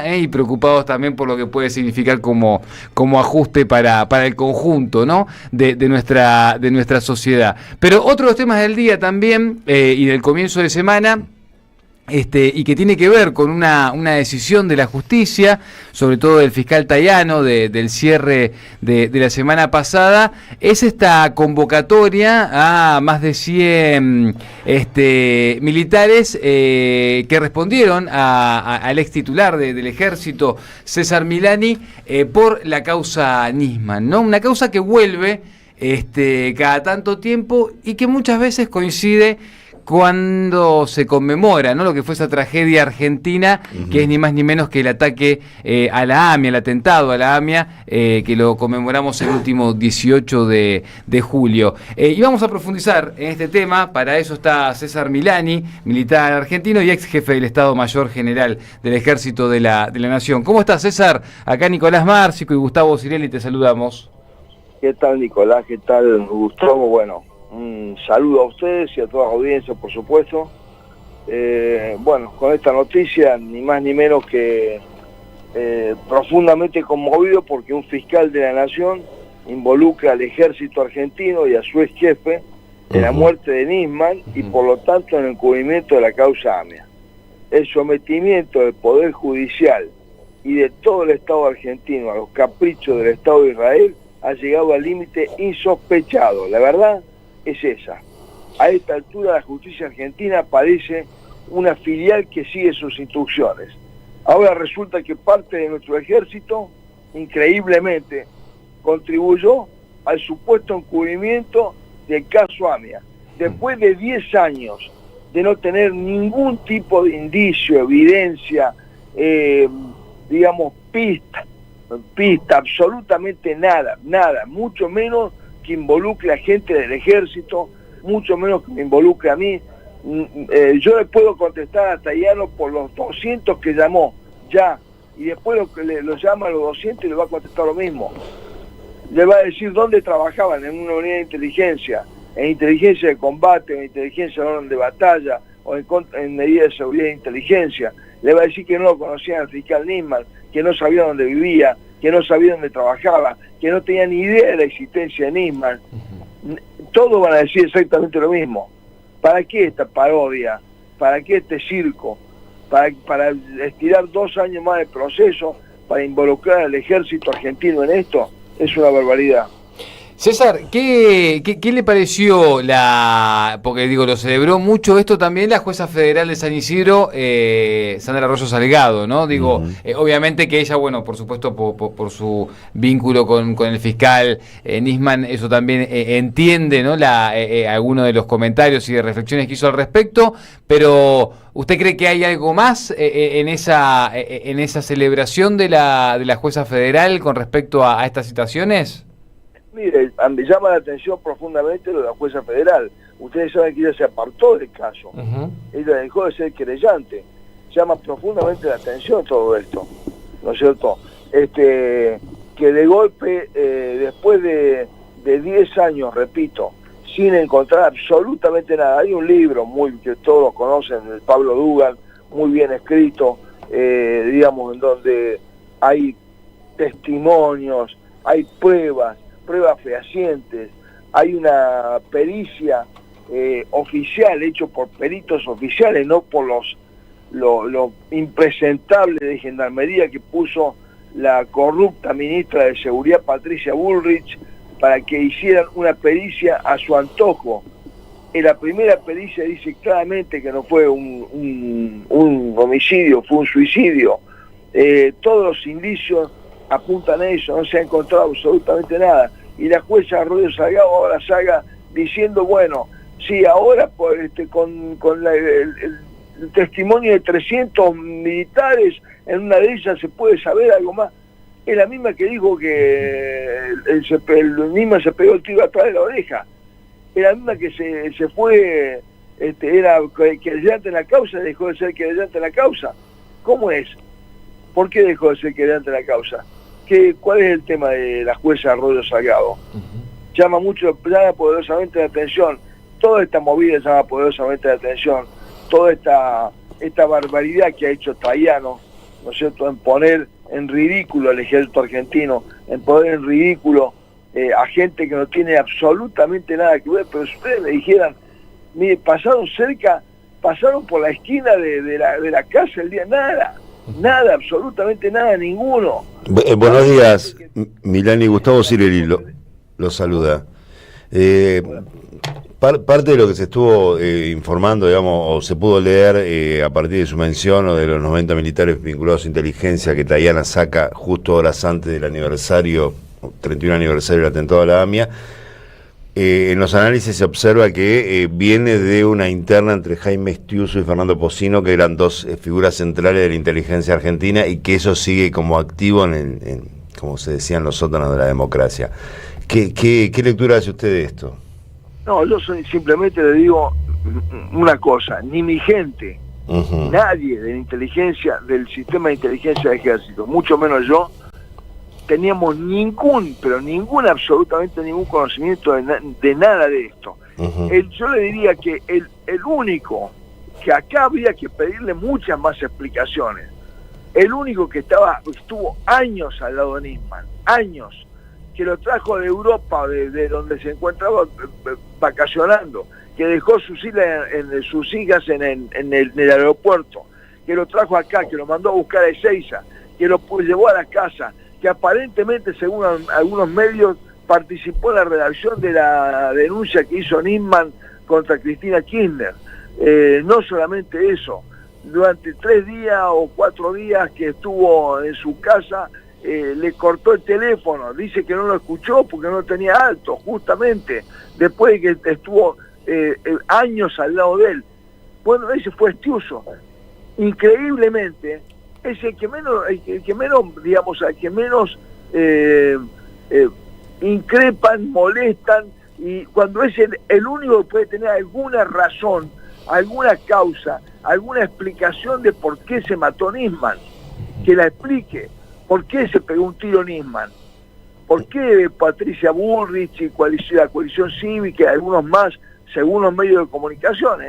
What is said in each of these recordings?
Y preocupados también por lo que puede significar como ajuste para el conjunto, ¿no? de nuestra sociedad. Pero otros temas del día también, y del comienzo de semana, y que tiene que ver con una decisión de la justicia, sobre todo del fiscal Tayano, del cierre de la semana pasada, es esta convocatoria a más de 100 militares que respondieron al ex titular del ejército, César Milani, por la causa Nisman, ¿no? Una causa que vuelve cada tanto tiempo y que muchas veces coincide cuando se conmemora, ¿no?, lo que fue esa tragedia argentina, que es ni más ni menos que el ataque a la AMIA, el atentado a la AMIA, que lo conmemoramos el último 18 de julio. Y vamos a profundizar en este tema. Para eso está César Milani, militar argentino y ex jefe del Estado Mayor General del Ejército de la Nación. ¿Cómo estás, César? Acá Nicolás Márcico y Gustavo Cirelli te saludamos. ¿Qué tal, Nicolás? ¿Qué tal, Gustavo? Bueno, un saludo a ustedes y a toda la audiencia, por supuesto. Bueno, con esta noticia, ni más ni menos que profundamente conmovido, porque un fiscal de la Nación involucra al ejército argentino y a su ex jefe en la muerte de Nisman y por lo tanto en el encubrimiento de la causa AMIA. El sometimiento del Poder Judicial y de todo el Estado argentino a los caprichos del Estado de Israel ha llegado al límite insospechado. La verdad es esa. A esta altura la justicia argentina parece una filial que sigue sus instrucciones. Ahora resulta que parte de nuestro ejército, increíblemente, contribuyó al supuesto encubrimiento del caso AMIA. Después de 10 años de no tener ningún tipo de indicio, evidencia, digamos, pista, absolutamente nada, mucho menos que involucre a gente del ejército, mucho menos que me involucre a mí. Yo le puedo contestar a Tayano por los 200 que llamó ya, y después lo llama a los 200 y le va a contestar lo mismo. Le va a decir dónde trabajaban, en una unidad de inteligencia, en inteligencia de combate, en inteligencia de orden de batalla, o en medidas de seguridad de inteligencia. Le va a decir que no lo conocían al fiscal Nisman, que no sabía dónde vivía, que no sabía dónde trabajaba, que no tenía ni idea de la existencia de Nisman. Todos van a decir exactamente lo mismo. ¿Para qué esta parodia? ¿Para qué este circo? ¿Para estirar 2 años más de proceso? ¿Para involucrar al ejército argentino en esto? Es una barbaridad. César, ¿qué le pareció porque digo, lo celebró mucho esto también la jueza federal de San Isidro, Sandra Arroyo Salgado, ¿no? Digo, obviamente que ella, bueno, por supuesto, por su vínculo con el fiscal Nisman, eso también entiende, ¿no? Algunos de los comentarios y de reflexiones que hizo al respecto, pero ¿usted cree que hay algo más en esa celebración de la jueza federal con respecto a estas situaciones? Mire, me llama la atención profundamente lo de la jueza federal. Ustedes saben que ella se apartó del caso. Ella dejó de ser querellante. Llama profundamente la atención todo esto, ¿no es cierto? Que de golpe, después de 10 años, repito, sin encontrar absolutamente nada. Hay un libro que todos conocen, de Pablo Dugan, muy bien escrito, digamos, en donde hay testimonios, hay pruebas fehacientes, hay una pericia oficial hecho por peritos oficiales, no por lo impresentable de gendarmería que puso la corrupta ministra de Seguridad Patricia Bullrich para que hicieran una pericia a su antojo. En la primera pericia dice claramente que no fue un homicidio, fue un suicidio. Todos los indicios apuntan a eso, no se ha encontrado absolutamente nada. Y la jueza Arroyo Salgado ahora salga diciendo, bueno, sí, ahora con el testimonio de 300 militares, en una de ellas se puede saber algo más. Es la misma que dijo que el misma se pegó el tiro atrás de la oreja. Es la misma que se fue, era querellante en la causa, dejó de ser querellante en la causa. ¿Cómo es? ¿Por qué dejó de ser querellante en la causa? ¿Cuál es el tema de la jueza Arroyo Salgado? Llama poderosamente la atención. Toda esta movida llama poderosamente la atención. Toda esta barbaridad que ha hecho Tayano, ¿no es cierto?, en poner en ridículo al ejército argentino, en poner en ridículo a gente que no tiene absolutamente nada que ver. Pero si ustedes me dijeran, mire, pasaron por la esquina de la casa el día, nada, absolutamente nada, ninguno. Buenos días, Milani. Gustavo Cirelli lo saluda. Parte de lo que se estuvo informando, digamos, o se pudo leer a partir de su mención o de los 90 militares vinculados a inteligencia que Tayana saca justo horas antes del aniversario, 31 aniversario del atentado a la AMIA, en los análisis se observa que viene de una interna entre Jaime Estiuso y Fernando Pocino, que eran dos figuras centrales de la inteligencia argentina, y que eso sigue como activo como se decía, en los sótanos de la democracia. ¿Qué lectura hace usted de esto? No, yo simplemente le digo una cosa, ni mi gente, nadie de la inteligencia, del sistema de inteligencia del ejército, mucho menos yo, teníamos absolutamente ningún conocimiento de nada de esto. Yo le diría que el único que acá habría que pedirle muchas más explicaciones, el único que estuvo años al lado de Nisman, años, que lo trajo de Europa, de donde se encontraba vacacionando, que dejó sus hijas en el aeropuerto, que lo trajo acá, que lo mandó a buscar a Ezeiza, que lo llevó a la casa, que aparentemente, según algunos medios, participó en la redacción de la denuncia que hizo Nisman contra Cristina Kirchner. No solamente eso, durante 3 días o 4 días que estuvo en su casa, le cortó el teléfono, dice que no lo escuchó porque no tenía alto, justamente, después de que estuvo años al lado de él. Bueno, ese fue Estiuso. Increíblemente, es el que menos increpan, molestan, y cuando es el único que puede tener alguna razón, alguna causa, alguna explicación de por qué se mató Nisman, que la explique. ¿Por qué se pegó un tiro Nisman? ¿Por qué Patricia Bullrich y la coalición cívica y algunos más, según los medios de comunicación,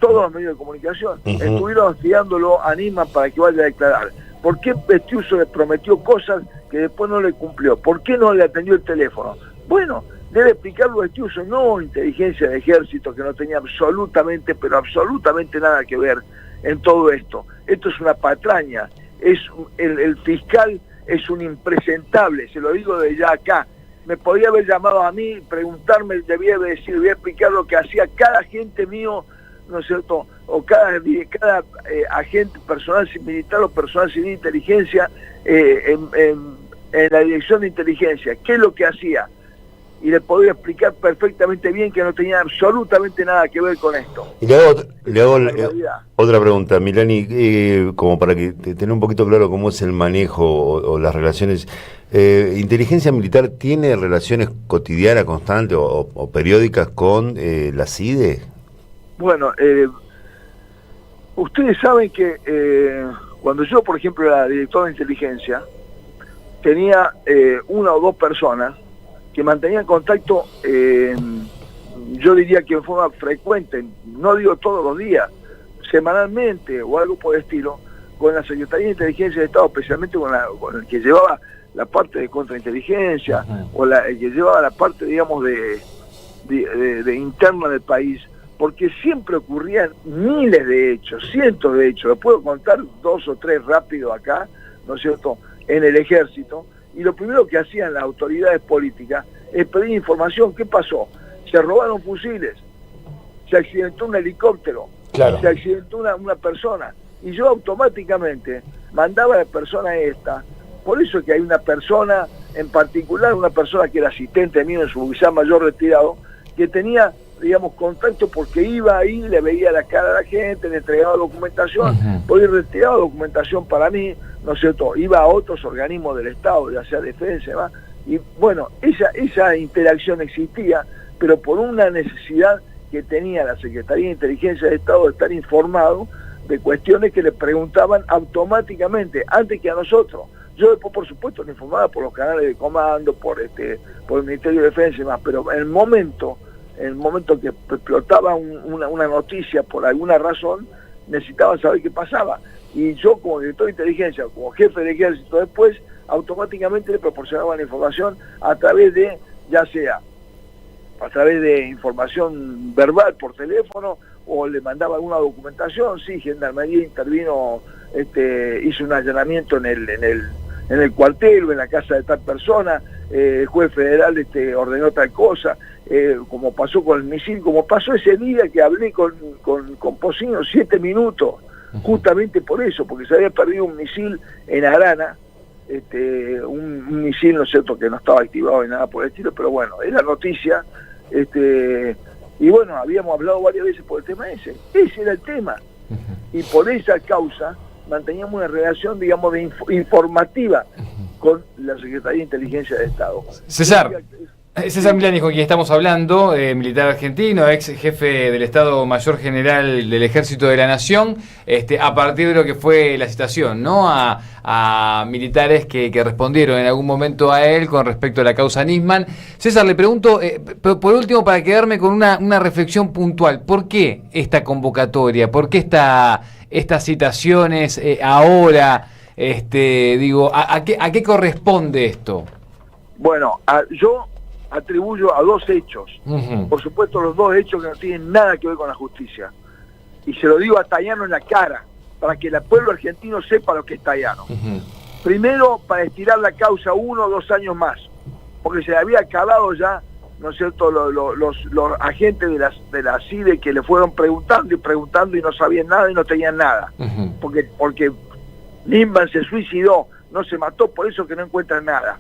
todos los medios de comunicación, estuvieron hostigándolo a Nisman para que vaya a declarar? ¿Por qué Estiuso le prometió cosas que después no le cumplió? ¿Por qué no le atendió el teléfono? Bueno, debe explicarlo Estiuso, no inteligencia de ejército, que no tenía absolutamente, pero absolutamente nada que ver en todo esto. Esto es una patraña. El fiscal es un impresentable, se lo digo desde ya acá. Me podía haber llamado a mí, preguntarme, debía decir, voy a explicar lo que hacía cada agente mío, ¿no es cierto?, o cada agente personal militar o personal civil de inteligencia en la dirección de inteligencia, qué es lo que hacía, y le podía explicar perfectamente bien que no tenía absolutamente nada que ver con esto. Y le hago otra pregunta, Milani, como para que tener un poquito claro cómo es el manejo o las relaciones. ¿Inteligencia militar tiene relaciones cotidianas, constantes o periódicas con la CIDE? Bueno, ustedes saben que cuando yo, por ejemplo, era director de inteligencia, tenía 1 o 2 personas que mantenían contacto, yo diría que en forma frecuente, no digo todos los días, semanalmente o algo por el estilo, con la Secretaría de Inteligencia de Estado, especialmente con el que llevaba la parte de contrainteligencia, o el que llevaba la parte, digamos, de interna del país, porque siempre ocurrían miles de hechos, cientos de hechos. Les puedo contar 2 o 3 rápido acá, ¿no es cierto?, en el ejército. Y lo primero que hacían las autoridades políticas es pedir información. ¿Qué pasó? Se robaron fusiles, se accidentó un helicóptero, se accidentó una persona. Y yo automáticamente mandaba a la persona esta. Por eso es que hay una persona en particular, una persona que era asistente mío en su oficial mayor retirado, que tenía, digamos, contacto porque iba ahí, le veía la cara a la gente, le entregaba documentación, porque retiraba documentación para mí, ¿no es cierto? Iba a otros organismos del Estado, ya sea defensa y demás, y bueno, esa interacción existía, pero por una necesidad que tenía la Secretaría de Inteligencia de Estado de estar informado de cuestiones que le preguntaban automáticamente, antes que a nosotros. Yo después, por supuesto, le informaba por los canales de comando, por el Ministerio de Defensa y demás, pero en el momento que explotaba una noticia por alguna razón, necesitaban saber qué pasaba. y yo como director de inteligencia, como jefe del ejército después, automáticamente le proporcionaba la información a través de, ya sea a través de información verbal por teléfono, o le mandaba alguna documentación. Sí, Gendarmería intervino, hizo un allanamiento en el cuartel o en la casa de tal persona, el juez federal ordenó tal cosa, como pasó con el misil, como pasó ese día que hablé con Pocinho 7 minutos, justamente por eso, porque se había perdido un misil en Arana, un misil, ¿no es cierto?, que no estaba activado ni nada por el estilo, pero bueno, era noticia, y bueno, habíamos hablado varias veces por el tema ese era el tema, y por esa causa manteníamos una relación, digamos, informativa con la Secretaría de Inteligencia de Estado. César Milani, con quien estamos hablando, militar argentino, ex jefe del Estado Mayor General del Ejército de la Nación, a partir de lo que fue la citación, ¿no?, a militares que respondieron en algún momento a él con respecto a la causa Nisman. César, le pregunto, por último, para quedarme con una reflexión puntual, ¿por qué esta convocatoria? ¿Por qué estas citaciones ahora? ¿A qué corresponde esto? Bueno, yo atribuyo a 2 hechos. Por supuesto, los 2 hechos que no tienen nada que ver con la justicia. Y se lo digo a Tayano en la cara, para que el pueblo argentino sepa lo que es Tayano. Primero, para estirar la causa 1 o 2 años más, porque se había acabado ya, ¿no es cierto?, los agentes de la CIDE que le fueron preguntando y no sabían nada y no tenían nada. Porque Nisman se suicidó, no se mató, por eso que no encuentran nada.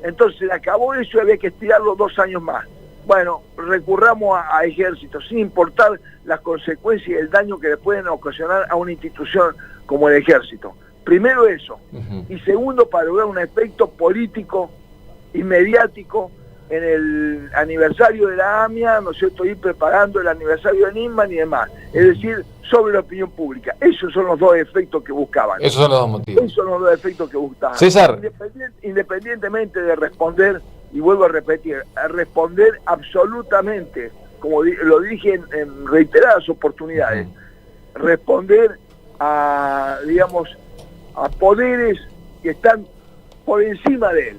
Entonces acabó eso y había que estirarlo 2 años más. Bueno, recurramos a ejército, sin importar las consecuencias y el daño que le pueden ocasionar a una institución como el ejército. Primero eso. Y segundo, para lograr un efecto político y mediático en el aniversario de la AMIA, ¿no es cierto?, ir preparando el aniversario de Nisman y demás. Es decir, sobre la opinión pública. Esos son los 2 efectos que buscaban. Esos son los 2 motivos. Esos son los 2 efectos que buscaban. César. Independientemente de responder, y vuelvo a repetir, a responder absolutamente, como lo dije en reiteradas oportunidades, responder a, digamos, a poderes que están por encima de él,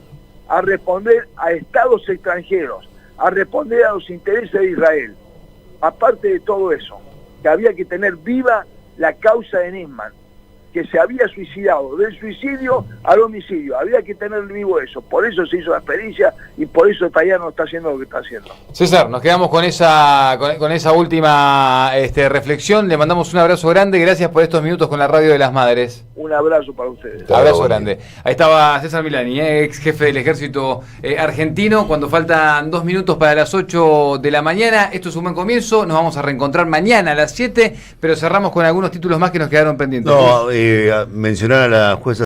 a responder a estados extranjeros, a responder a los intereses de Israel. Aparte de todo eso, que había que tener viva la causa de Nisman, que se había suicidado, del suicidio al homicidio, había que tener vivo eso. Por eso se hizo la experiencia y por eso Tayano está haciendo lo que está haciendo. César, nos quedamos con esa última reflexión. Le mandamos un abrazo grande, gracias por estos minutos con la Radio de las Madres. Un abrazo para ustedes. Abrazo grande. Ahí estaba César Milani, ex jefe del ejército argentino. Cuando faltan 2 minutos para las 8 de la mañana, esto es un buen comienzo. Nos vamos a reencontrar mañana a las 7, pero cerramos con algunos títulos más que nos quedaron pendientes. No, mencionar a la jueza